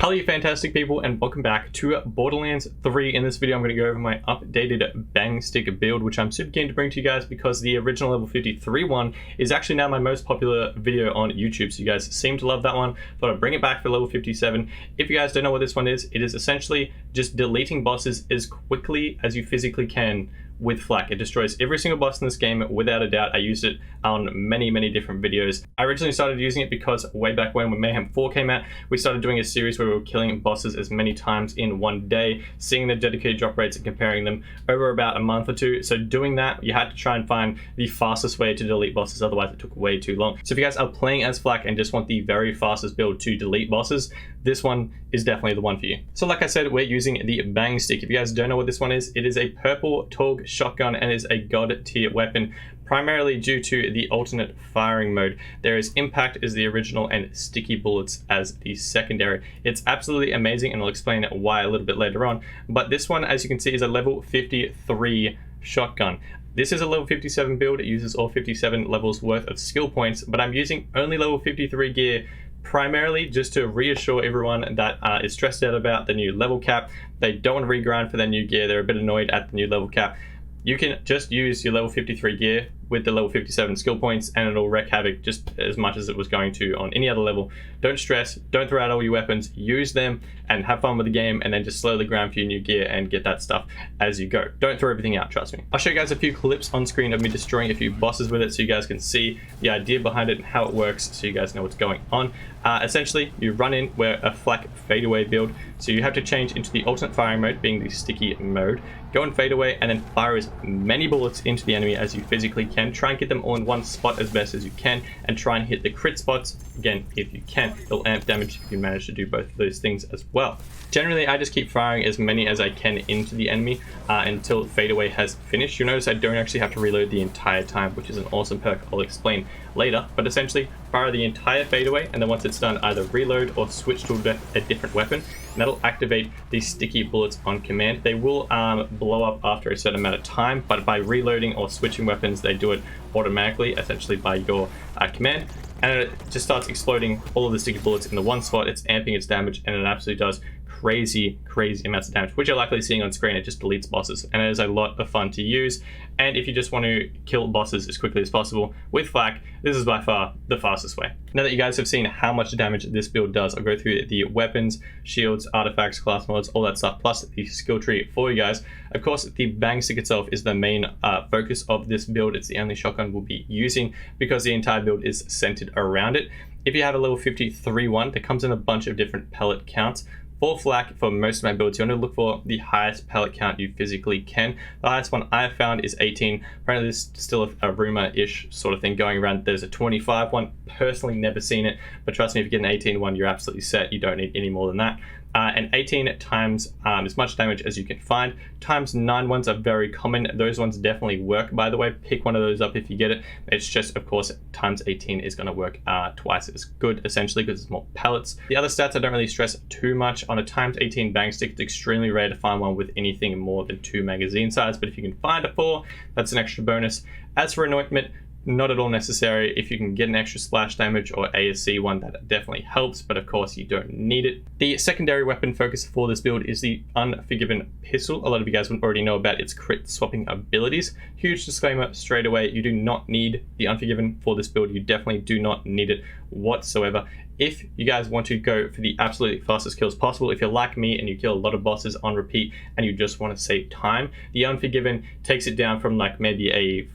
Hello you fantastic people and welcome back to Borderlands 3. In this video I'm going to go over my updated bang stick build, which I'm super keen to bring to you guys because the original level 53 one is actually now my most popular video on YouTube, so you guys seem to love that one. Thought I'd bring it back for level 57. If you guys don't know what this one is, it is essentially just deleting bosses as quickly as you physically can with FL4K. It destroys every single boss in this game without a doubt. I used it on many different videos. I originally started using it because way back when Mayhem 4 came out, we started doing a series where we were killing bosses as many times in one day, seeing the dedicated drop rates and comparing them over about a month or two. So doing that, you had to try and find the fastest way to delete bosses, otherwise it took way too long. So if you guys are playing as FL4K and just want the very fastest build to delete bosses, this one is definitely the one for you. So like I said, we're using the bang stick. If you guys don't know what this one is, it is a purple Torg shotgun and is a god tier weapon, primarily due to the alternate firing mode. There is impact as the original and sticky bullets as the secondary. It's absolutely amazing, and I'll explain why a little bit later on. But this one, as you can see, is a level 53 shotgun. This is a level 57 build. It uses all 57 levels worth of skill points, but I'm using only level 53 gear primarily just to reassure everyone that is stressed out about the new level cap. They don't want to regrind for their new gear. They're a bit annoyed at the new level cap. You can just use your level 53 gear with the level 57 skill points and it'll wreak havoc just as much as it was going to on any other level. Don't stress, don't throw out all your weapons, use them and have fun with the game, and then just slowly grind for your new gear and get that stuff as you go. Don't throw everything out, trust me. I'll show you guys a few clips on screen of me destroying a few bosses with it so you guys can see the idea behind it and how it works, so you guys know what's going on. Essentially, you run in, we're a FL4K fadeaway build, so you have to change into the alternate firing mode, being the sticky mode. Go and fade away and then fire as many bullets into the enemy as you physically can. Try and get them all in one spot as best as you can, and try and hit the crit spots again if you can. It'll amp damage if you manage to do both of those things as well. Generally, I just keep firing as many as I can into the enemy until fadeaway has finished. You'll notice I don't actually have to reload the entire time, which is an awesome perk I'll explain later. But essentially, fire the entire fadeaway, and then once it's done, either reload or switch to a different weapon. And that'll activate these sticky bullets on command. They will blow up after a certain amount of time, but by reloading or switching weapons, they do it automatically, essentially by your command. And it just starts exploding all of the sticky bullets in the one spot. It's amping its damage, and it absolutely does crazy amounts of damage, which you're likely seeing on screen. It just deletes bosses, and it is a lot of fun to use. And if you just want to kill bosses as quickly as possible with FL4K, this is by far the fastest way. Now that you guys have seen how much damage this build does, I'll go through the weapons, shields, artifacts, class mods, all that stuff, plus the skill tree for you guys. Of course, the bang stick itself is the main focus of this build. It's the only shotgun we'll be using because the entire build is centered around it. If you have a level 53 one, that comes in a bunch of different pellet counts. For FL4K, for most of my builds, you want to look for the highest pellet count you physically can. The highest one I have found is 18. Apparently there's still a rumor-ish sort of thing going around. There's a 25 one. Personally never seen it, but trust me, if you get an 18 one, you're absolutely set. You don't need any more than that. And 18 times as much damage as you can find. Times 9 ones are very common. Those ones definitely work, by the way. Pick one of those up if you get it. It's just, of course, times 18 is going to work twice as good, essentially, because it's more pellets. The other stats I don't really stress too much. On a times 18 bang stick, it's extremely rare to find one with anything more than 2 magazine size, but if you can find a 4, that's an extra bonus. As for anointment, not at all necessary. If you can get an extra splash damage or ASC one, that definitely helps, but of course you don't need it. The secondary weapon focus for this build is the Unforgiven pistol. A lot of you guys would already know about its crit swapping abilities. Huge disclaimer straight away, you do not need the Unforgiven for this build. You definitely do not need it whatsoever. If you guys want to go for the absolutely fastest kills possible, if you're like me and you kill a lot of bosses on repeat and you just want to save time, the Unforgiven takes it down from like maybe a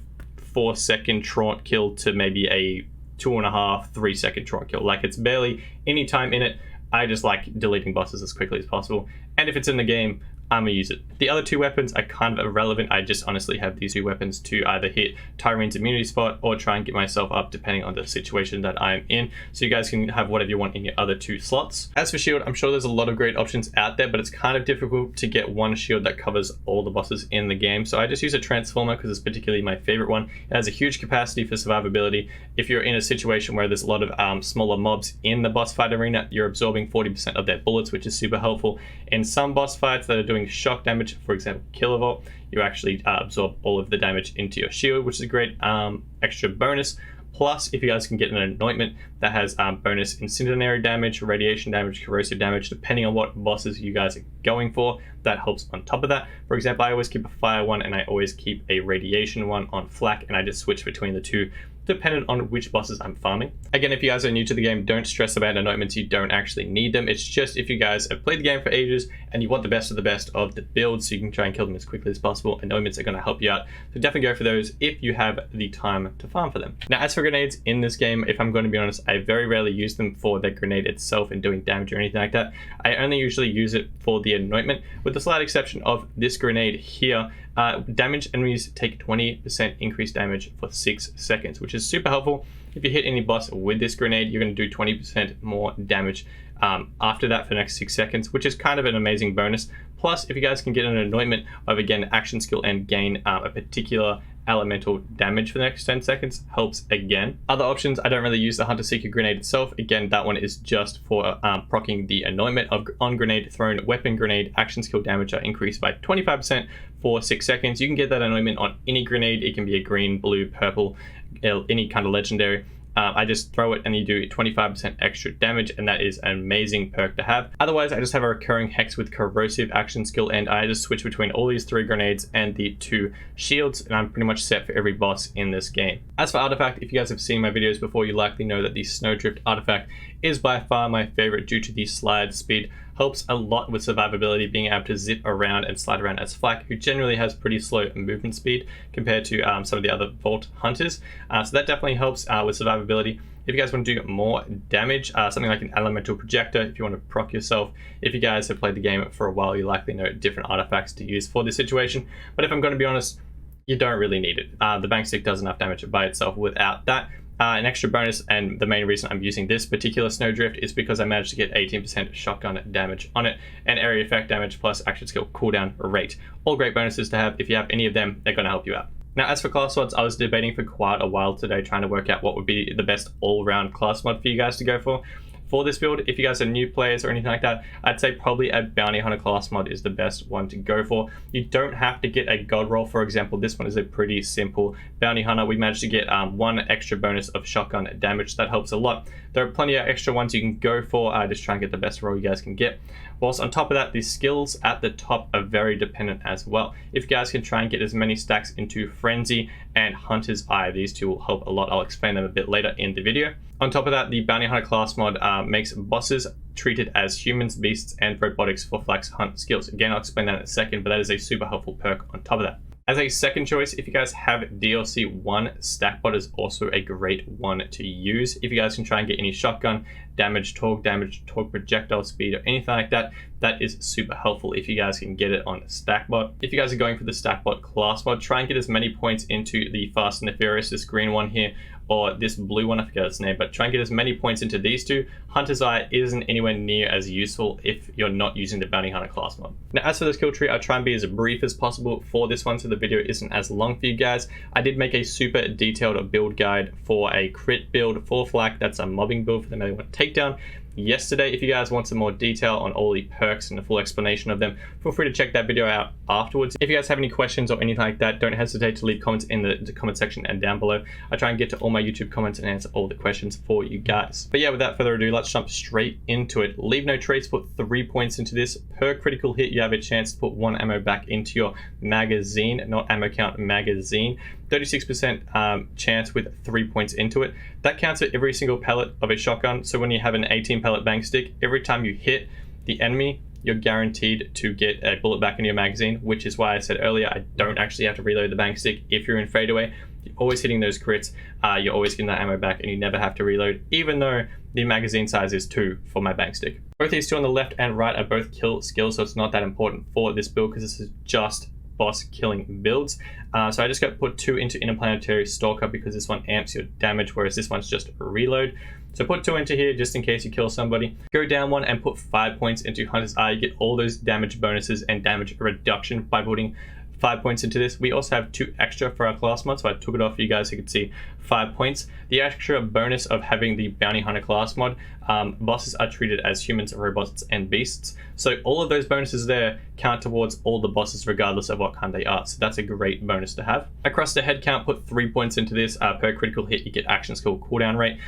4-second traunt kill to maybe a 2.5, 3-second traunt kill. Like, it's barely any time in it. I just like deleting bosses as quickly as possible. And if it's in the game, I'm gonna use it. The other 2 weapons are kind of irrelevant. I just honestly have these 2 weapons to either hit Tyrene's immunity spot or try and get myself up depending on the situation that I'm in. So you guys can have whatever you want in your other 2 slots. As for shield, I'm sure there's a lot of great options out there, but it's kind of difficult to get one shield that covers all the bosses in the game. So I just use a transformer because it's particularly my favorite one. It has a huge capacity for survivability. If you're in a situation where there's a lot of smaller mobs in the boss fight arena, you're absorbing 40% of their bullets, which is super helpful. In some boss fights that are doing shock damage, for example Kilovolt, you actually absorb all of the damage into your shield, which is a great extra bonus. Plus, if you guys can get an anointment that has bonus incendiary damage, radiation damage, corrosive damage, depending on what bosses you guys are going for, that helps on top of that. For example, I always keep a fire one and I always keep a radiation one on flak, and I just switch between the two dependent on which bosses I'm farming. Again, if you guys are new to the game, don't stress about anointments. You don't actually need them. It's just if you guys have played the game for ages and you want the best of the builds so you can try and kill them as quickly as possible, anointments are going to help you out. So definitely go for those if you have the time to farm for them. Now, as for grenades in this game, if I'm going to be honest, I very rarely use them for the grenade itself and doing damage or anything like that. I only usually use it for the anointment, with the slight exception of this grenade here. Damaged enemies take 20% increased damage for 6 seconds, which is super helpful. If you hit any boss with this grenade, you're going to do 20% more damage after that for the next 6 seconds, which is kind of an amazing bonus. Plus, if you guys can get an anointment of, again, action skill and gain a particular elemental damage for the next 10 seconds, helps again. Other options, I don't really use the Hunter Seeker grenade itself. Again, that one is just for proccing the anointment of on grenade thrown weapon grenade action skill damage are increased by 25% for 6 seconds. You can get that anointment on any grenade. It can be a green, blue, purple, any kind of legendary. I just throw it and you do 25% extra damage, and that is an amazing perk to have. Otherwise, I just have a recurring hex with corrosive action skill, and I just switch between all these 3 grenades and the 2 shields, and I'm pretty much set for every boss in this game. As for artifact, if you guys have seen my videos before, you likely know that the Snowdrift artifact is by far my favorite due to the slide speed. Helps a lot with survivability, being able to zip around and slide around as Flak, who generally has pretty slow movement speed compared to some of the other Vault Hunters. So that definitely helps with survivability. If you guys want to do more damage, something like an elemental projector, if you want to proc yourself. If you guys have played the game for a while, you likely know different artifacts to use for this situation. But if I'm going to be honest, you don't really need it. The bank stick does enough damage by itself without that. An extra bonus, and the main reason I'm using this particular Snowdrift is because I managed to get 18% shotgun damage on it, and area effect damage plus action skill cooldown rate. All great bonuses to have. If you have any of them, they're going to help you out. Now, as for class mods, I was debating for quite a while today, trying to work out what would be the best all-round class mod for you guys to go for. For this build, if you guys are new players or anything like that, I'd say probably a Bounty Hunter class mod is the best one to go for. You don't have to get a God Roll. For example, this one is a pretty simple Bounty Hunter. We managed to get 1 extra bonus of shotgun damage. That helps a lot. There are plenty of extra ones you can go for. Just try and get the best roll you guys can get. Whilst on top of that, the skills at the top are very dependent as well. If you guys can try and get as many stacks into Frenzy and Hunter's Eye, these two will help a lot. I'll explain them a bit later in the video. On top of that, the Bounty Hunter class mod makes bosses treated as humans, beasts, and robotics for Flak's hunt skills. Again, I'll explain that in a second, but that is a super helpful perk on top of that. As a second choice, if you guys have DLC 1, Stackbot is also a great one to use. If you guys can try and get any shotgun damage, torque projectile speed, or anything like that, that is super helpful if you guys can get it on Stackbot. If you guys are going for the Stackbot class mod, try and get as many points into the Fast and the Furious, this green one here, or this blue one, I forget its name, but try and get as many points into these two. Hunter's Eye isn't anywhere near as useful if you're not using the Bounty Hunter class mod. Now, as for the skill tree, I'll try and be as brief as possible for this one so the video isn't as long for you guys. I did make a super detailed build guide for a crit build for Flak. That's a mobbing build for them that want takedown. Yesterday, if you guys want some more detail on all the perks and the full explanation of them, feel free to check that video out afterwards. If you guys have any questions or anything like that, don't hesitate to leave comments in the comment section and down below. I try and get to all my YouTube comments and answer all the questions for you guys. But yeah, without further ado, let's jump straight into it. Leave no trace, put 3 points into this. Per critical hit, you have a chance to put 1 ammo back into your magazine, not ammo count, magazine. 36% chance with 3 points into it. That counts for every single pellet of a shotgun. So when you have an 18 pellet bang stick, every time you hit the enemy, you're guaranteed to get a bullet back in your magazine, which is why I said earlier, I don't actually have to reload the bang stick if you're in fadeaway. You're always hitting those crits, you're always getting that ammo back, and you never have to reload, even though the magazine size is 2 for my bang stick. Both these two on the left and right are both kill skills, so it's not that important for this build because this is just boss killing builds. So I just got put 2 into Interplanetary Stalker because this one amps your damage, whereas this one's just reload. So put 2 into here just in case you kill somebody. Go down 1 and put 5 points into Hunter's Eye. You get all those damage bonuses and damage reduction by putting 5 points into this. We also have 2 extra for our class mod, so I took it off for you guys so you could see 5 points. The extra bonus of having the bounty hunter class mod, bosses are treated as humans, robots, and beasts. So all of those bonuses there count towards all the bosses regardless of what kind they are. So that's a great bonus to have. Across the head count, put 3 points into this. Per critical hit, you get action skill cooldown rate.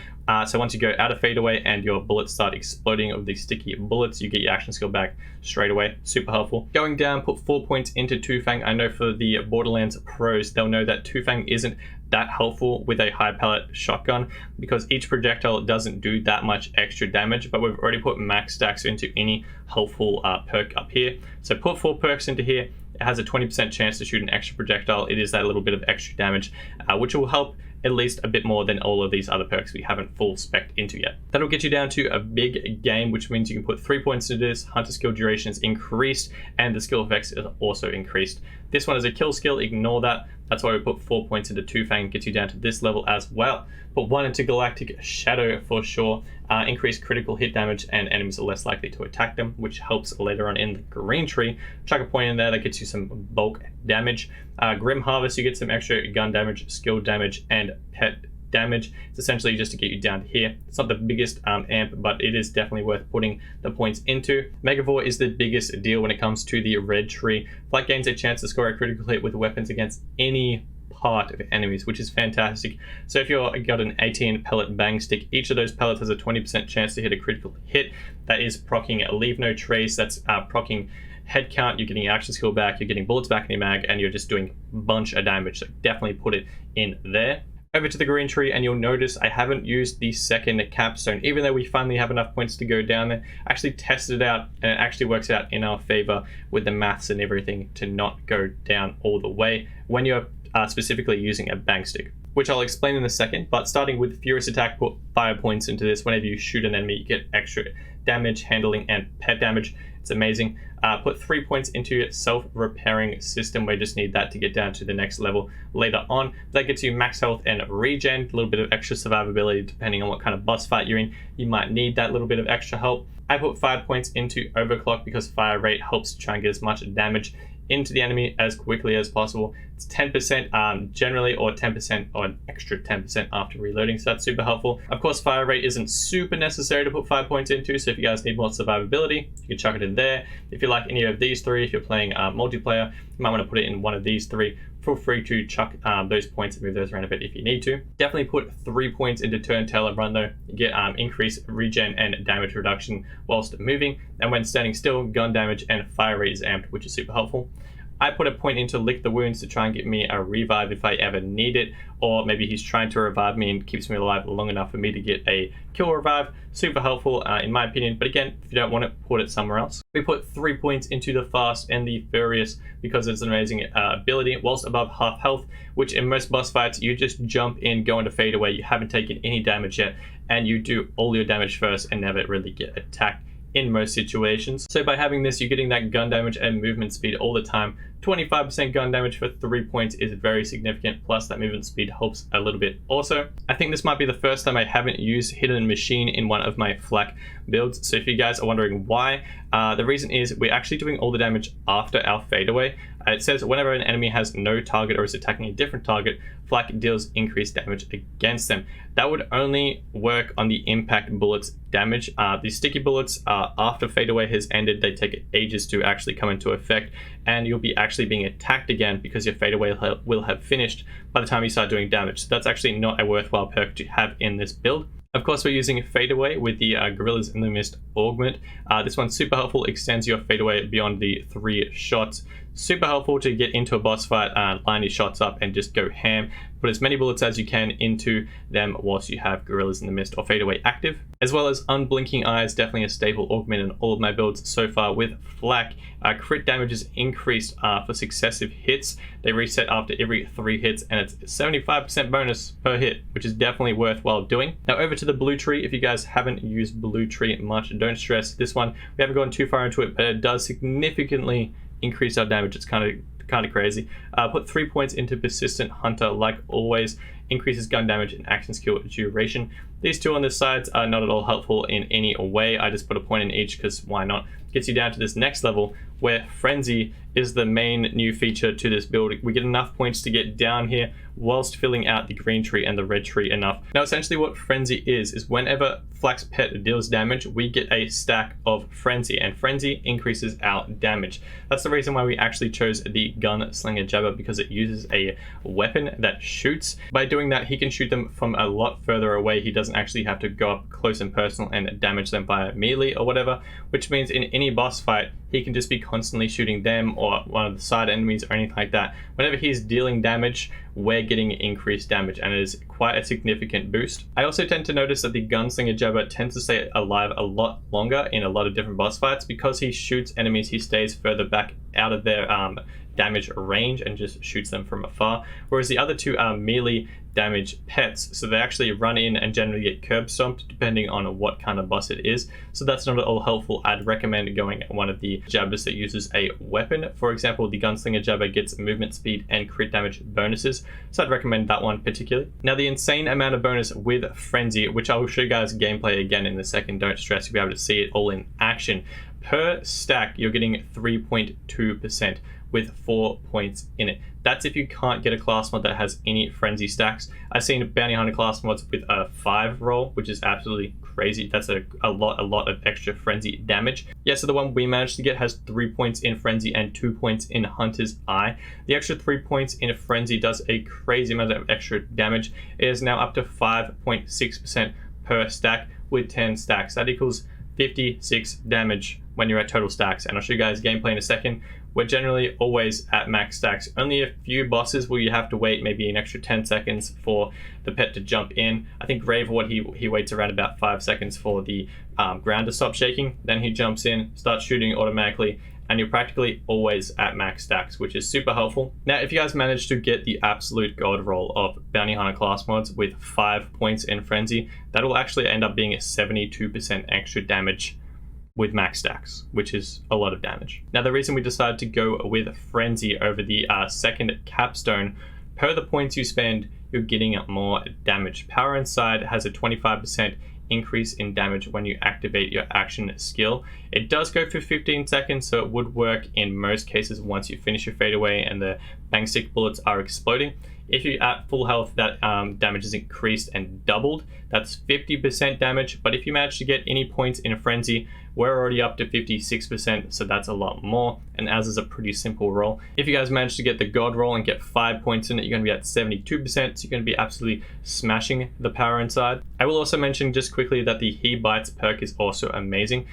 So once you go out of fadeaway and your bullets start exploding of these sticky bullets, you get your action skill back straight away. Super helpful. Going down, put 4 points into Two Fang. I know for the Borderlands pros, they'll know that Two Fang isn't that helpful with a high pellet shotgun because each projectile doesn't do that much extra damage, but we've already put max stacks into any helpful perk up here. So put 4 perks into here. It has a 20% chance to shoot an extra projectile. It is that little bit of extra damage, which will help at least a bit more than all of these other perks we haven't full spec'd into yet. That'll get you down to a big game, which means you can put 3 points into this. Hunter skill duration is increased and the skill effects is also increased. This one is a kill skill, ignore that. That's why we put 4 points into Two Fang, gets you down to this level as well. Put 1 into Galactic Shadow for sure. Increased critical hit damage and enemies are less likely to attack them, which helps later on in the green tree. Chuck a point in there, that gets you some bulk damage. Grim Harvest, you get some extra gun damage, skill damage, and pet damage. It's essentially just to get you down to here. It's not the biggest amp, but it is definitely worth putting the points into. Megavore is the biggest deal when it comes to the red tree. Flight gains a chance to score a critical hit with weapons against any part of enemies, which is fantastic. So if you've got an 18 pellet bang stick, each of those pellets has a 20% chance to hit a critical hit. That is proccing Leave No Trace, that's proccing head count, you're getting your action skill back, you're getting bullets back in your mag, and you're just doing a bunch of damage. So definitely put it in there. Over to the green tree, and you'll notice I haven't used the second capstone, even though we finally have enough points to go down there. I actually tested it out, and it actually works out in our favor with the maths and everything to not go down all the way when you're specifically using a bang stick, which I'll explain in a second. But starting with Furious Attack, put 5 points into this. Whenever you shoot an enemy, you get extra damage, handling, and pet damage. It's amazing. Put 3 points into self-repairing system. We just need that to get down to the next level later on. That gets you max health and regen, a little bit of extra survivability depending on what kind of boss fight you're in. You might need that little bit of extra help. I put 5 points into Overclock because fire rate helps try and get as much damage into the enemy as quickly as possible. It's 10% generally, or 10% or an extra 10% after reloading, so that's super helpful. Of course, fire rate isn't super necessary to put 5 points into, so if you guys need more survivability, you can chuck it in there. If you like any of these three, if you're playing multiplayer, you might want to put it in one of these three. Feel free to chuck those points and move those around a bit if you need to. Definitely put 3 points into Turn, Tail, and Run though. You get increased regen and damage reduction whilst moving, and when standing still, gun damage and fire rate is amped, which is super helpful. I put a point into Lick the Wounds to try and get me a revive if I ever need it, or maybe he's trying to revive me and keeps me alive long enough for me to get a kill revive. Super helpful in my opinion, but again, if you don't want it, put it somewhere else. We put 3 points into the Fast and the Furious because it's an amazing ability whilst above half health, which in most boss fights, you just jump in, go into fadeaway, you haven't taken any damage yet, and you do all your damage first and never really get attacked in most situations. So by having this, you're getting that gun damage and movement speed all the time. 25% gun damage for 3 points is very significant, plus that movement speed helps a little bit also. I think this might be the first time I haven't used Hidden Machine in one of my flak builds, so if you guys are wondering why, the reason is we're actually doing all the damage after our fadeaway. It says whenever an enemy has no target or is attacking a different target, flak deals increased damage against them. That would only work on the impact bullets damage. The sticky bullets, after fadeaway has ended, they take ages to actually come into effect, and you'll be actually being attacked again because your fadeaway will have finished by the time you start doing damage. So that's actually not a worthwhile perk to have in this build. Of course, we're using fadeaway with the Gorillas in the Mist augment. This one's super helpful, extends your fadeaway beyond the 3 shots. Super helpful to get into a boss fight, line your shots up and just go ham. Put as many bullets as you can into them whilst you have Gorillas in the Mist or fadeaway active. As well as Unblinking Eyes, definitely a stable augment in all of my builds so far with flak. Crit damage is increased for successive hits. They reset after every 3 hits, and it's 75% bonus per hit, which is definitely worthwhile doing. Now over to the blue tree. If you guys haven't used blue tree much, don't stress. This one, we haven't gone too far into it, but it does significantly increase our damage. It's kind of crazy. Put 3 points into Persistent Hunter like always. increases gun damage and action skill duration. These two on this side are not at all helpful in any way. I just put a point in each because why not? Gets you down to this next level where Frenzy is the main new feature to this build. We get enough points to get down here whilst filling out the green tree and the red tree enough. Now essentially what Frenzy is whenever Flak's pet deals damage, we get a stack of Frenzy, and Frenzy increases our damage. That's the reason why we actually chose the Gunslinger Jabber, because it uses a weapon that shoots. By doing that, he can shoot them from a lot further away. He doesn't actually have to go up close and personal and damage them by melee or whatever, which means in any boss fight, he can just be constantly shooting them or one of the side enemies or anything like that. Whenever he's dealing damage, we're getting increased damage, and it is quite a significant boost. I also tend to notice that the Gunslinger Jabber tends to stay alive a lot longer in a lot of different boss fights. Because he shoots enemies, he stays further back out of their damage range and just shoots them from afar, whereas the other two are melee damage pets, so they actually run in and generally get curb stomped depending on what kind of boss it is. So that's not at all helpful. I'd recommend going one of the jabbers that uses a weapon. For example, the Gunslinger Jabber gets movement speed and crit damage bonuses, so I'd recommend that one particularly. Now the insane amount of bonus with Frenzy, which I will show you guys gameplay again in a second, don't stress, you'll be able to see it all in action. Per stack, you're getting 3.2% with 4 points in it. That's if you can't get a class mod that has any Frenzy stacks. I've seen Bounty Hunter class mods with a 5 roll, which is absolutely crazy. That's a lot of extra Frenzy damage. Yeah, so the one we managed to get has 3 points in Frenzy and 2 points in Hunter's Eye. The extra 3 points in Frenzy does a crazy amount of extra damage. It is now up to 5.6% per stack with 10 stacks. That equals 56 damage when you're at total stacks, and I'll show you guys gameplay in a second. We're generally always at max stacks. Only a few bosses where you have to wait maybe an extra 10 seconds for the pet to jump in. I think Gravewood, he waits around about 5 seconds for the ground to stop shaking, then he jumps in, starts shooting automatically, and you're practically always at max stacks, which is super helpful. Now, if you guys manage to get the absolute god roll of Bounty Hunter class mods with 5 points in Frenzy, that will actually end up being a 72% extra damage with max stacks, which is a lot of damage. Now, the reason we decided to go with Frenzy over the second capstone, per the points you spend, you're getting more damage. Power Inside has a 25% increase in damage when you activate your action skill. It does go for 15 seconds, so it would work in most cases once you finish your fadeaway and the bang stick bullets are exploding. If you're at full health, that damage is increased and doubled. That's 50% damage, but if you manage to get any points in a Frenzy, we're already up to 56%, so that's a lot more, and as is a pretty simple roll. If you guys manage to get the god roll and get 5 points in it, you're going to be at 72%, so you're going to be absolutely smashing the Power Inside. I will also mention just quickly that the He Bites perk is also amazing.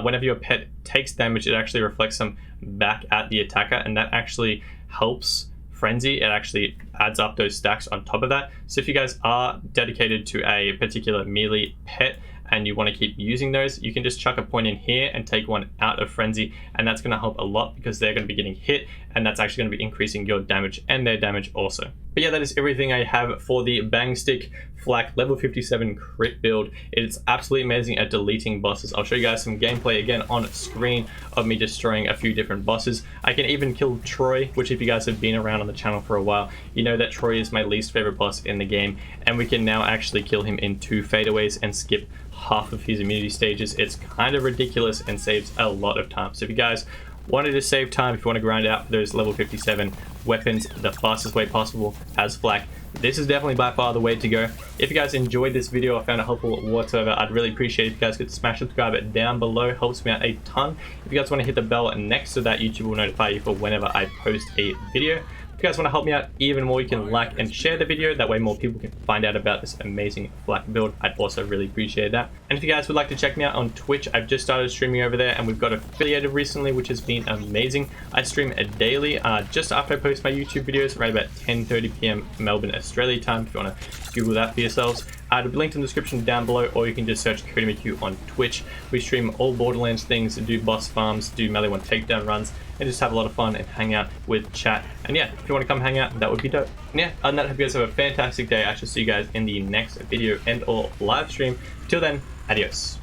Whenever your pet takes damage, it actually reflects them back at the attacker, and that actually helps Frenzy. It actually adds up those stacks on top of that. So if you guys are dedicated to a particular melee pet and you want to keep using those, you can just chuck a point in here and take one out of Frenzy, and that's going to help a lot because they're going to be getting hit, and that's actually going to be increasing your damage and their damage also. But yeah, that is everything I have for the Bang Stick Flak level 57 crit build. It's absolutely amazing at deleting bosses. I'll show you guys some gameplay again on screen of me destroying a few different bosses. I can even kill Troy, which if you guys have been around on the channel for a while, you know that Troy is my least favorite boss in the game, and we can now actually kill him in 2 fadeaways and skip half of his immunity stages. It's kind of ridiculous and saves a lot of time. So if you guys wanted to save time, if you want to grind out for those level 57 weapons the fastest way possible as Flak, this is definitely by far the way to go. If you guys enjoyed this video or found it helpful whatsoever, I'd really appreciate if you guys could smash subscribe down below. Helps me out a ton. If you guys want to hit the bell next to that, YouTube will notify you for whenever I post a video. If you guys want to help me out even more, you can like and share the video. That way more people can find out about this amazing Flak build. I'd also really appreciate that. And if you guys would like to check me out on Twitch, I've just started streaming over there, and we've got affiliated recently, which has been amazing. I stream daily just after I post my YouTube videos, right about 10:30 p.m. Melbourne, Australia time, if you want to Google that for yourselves. It'll be linked in the description down below, or you can just search CodyMQ on Twitch. We stream all Borderlands things, do boss farms, do melee 1 takedown runs, and just have a lot of fun and hang out with chat. And yeah, if you want to come hang out, that would be dope. And yeah, other than that, I hope you guys have a fantastic day. I shall see you guys in the next video and or live stream. Till then, adios.